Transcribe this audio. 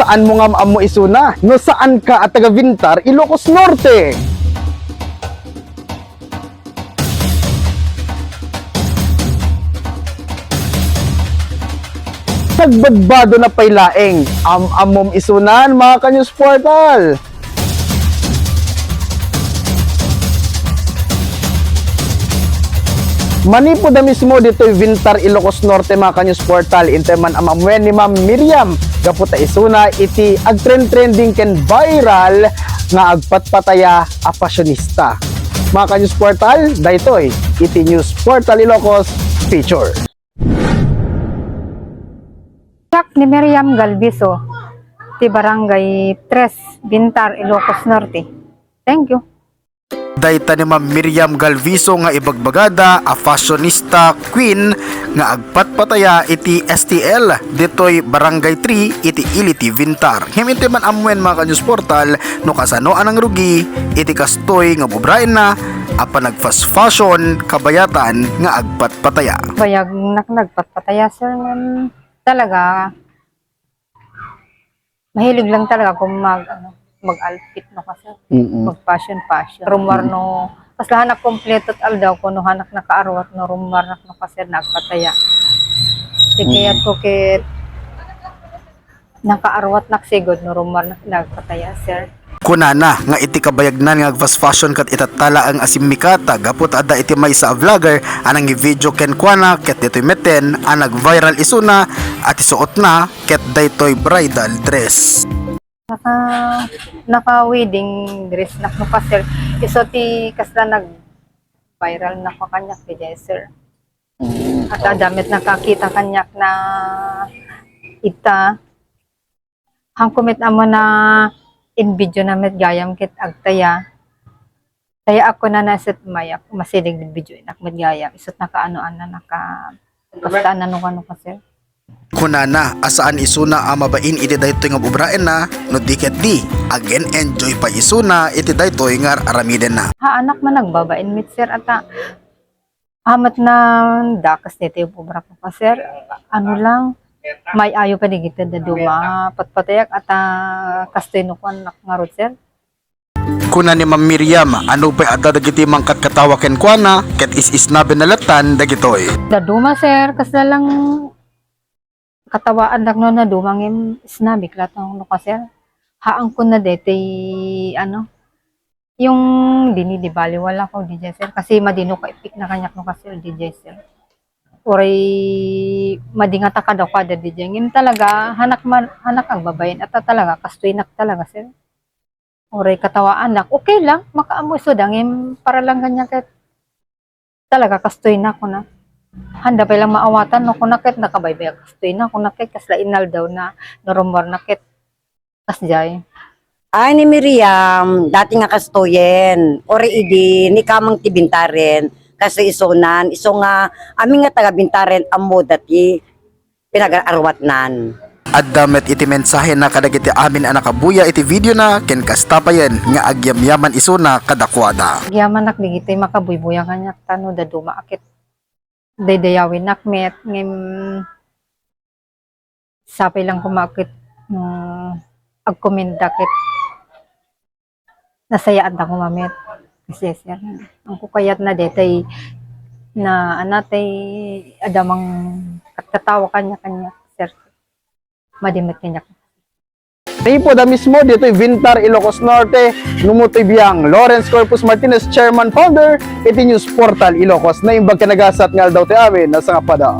saan mo nga maamo isuna? No saan ka at taga Vintar, Ilocos Norte? Nagbadbado na paylaeng amom isunan mga ka-news portal. Manipo da mismo dito'y Vintar, Ilocos Norte mga ka-news portal. Inteman amamwen ni Ma'am Miriam gaputa isuna iti agtrend-trending ken viral nga agpatpataya a pasyonista. Mga ka-news portal, daytoy iti News Portal Ilocos feature. Yak ni Miriam Galviso, ti Barangay 3, Vintar, Ilocos Norte. Thank you. Dayta ni Ma'am Miriam Galviso nga ibagbagada a fashionista queen nga agpatpataya iti STL ditoy Barangay 3 iti Iliti Vintar. Himinte man amwen mga ka-news portal no kasano anang rugi iti kastoy nga bubrain na apa nagfast fashion kabayatan nga agpatpataya. Bayag nagpatpataya sir, talaga mahilig lang talaga kung mag-outfit no kasi mag-fashion rumar no kas lahanak kompleto at aldaw ko no hanak nakaarwat no rumar no kasi nagpataya tikayat ko kit nakaarwat naksigod no rumar nagpataya sir. Kunana nga iti kabayagnan nga fast fashion kat itatala ang asimikata gapot ada iti may sa vlogger anang i-video ken kuana ket ditoy meten ang nag-viral isuna at isuot na ket daytoy bridal dress. Naka-wedding dress na ko sir. Iso ti kasla nag-viral na ko kanyak kay sir. At damit nakakita kanyak na ita hangkumit amo na in video na met gayam kit agtaya. Kaya ako na nasit mayak masilig din video inak met gayam. Isot naka-ano-ana basta ano ka sir. Kunana asaan isuna ang mabain iti daytoy nga bubraen na no diket di again enjoy pa isuna iti daytoy nga aramiden na. Ha anak man nagbabain mit sir ata amat na dakas nito yung bubra ko pa sir. Ano lang may ayo pa digit na duma patpatayak at kastoy no kwan nakngarod sir. Kuna ni Ma'am Miriam ano pa ada dagiti mangkat katawa ken kuana ket is na benalatan dagitoy. Daduma sir kasla lang katawaan lang no na dumangim snabik latong no ka sir. Haang ko na dete ano yung dinidibali wala ko DJ sir kasi madino ka ipik na kanyak no ka sir DJ sir. Oray madingata ka daw kada DJ ngim talaga hanak ang babayin at talaga kastoy nak talaga sir. Oray katawaan lang okay lang makaamoy so dangim para lang ganyan ket talaga kastoy na ko na. Handa pa lang maawatan no kunakit nakabaybay kastoy na kunakit kasla inal daw na norumor nakit kasjay. Ay ni Miriam, dati nga kastoyen, ori idi ni kamang ti Bintaren kasi isonan, iso nga aming nga taga Bintaren amo dati pinag-arwatnan. Addamet iti mensahe na kadagiti amin ang nakabuya iti video na ken kastapayen nga agyamyaman isuna kadakwada. Yaman nak digitoy makabuybuya kanyak tano da duma akit daydayawin nakmet ngem sapay lang kumakit agkomenda kit nasayaan ta kumamit kasi sir ang kukayat na detay na anatay adamang katatawa kanya sir madimit kanya. Manipo da mismo dito'y Vintar, Ilocos Norte, numutoy biyang Lawrence Corpus Martinez, Chairman Founder, iti News Portal Ilocos na imbag kanagasat ngal daw ti amin nasa nga pada.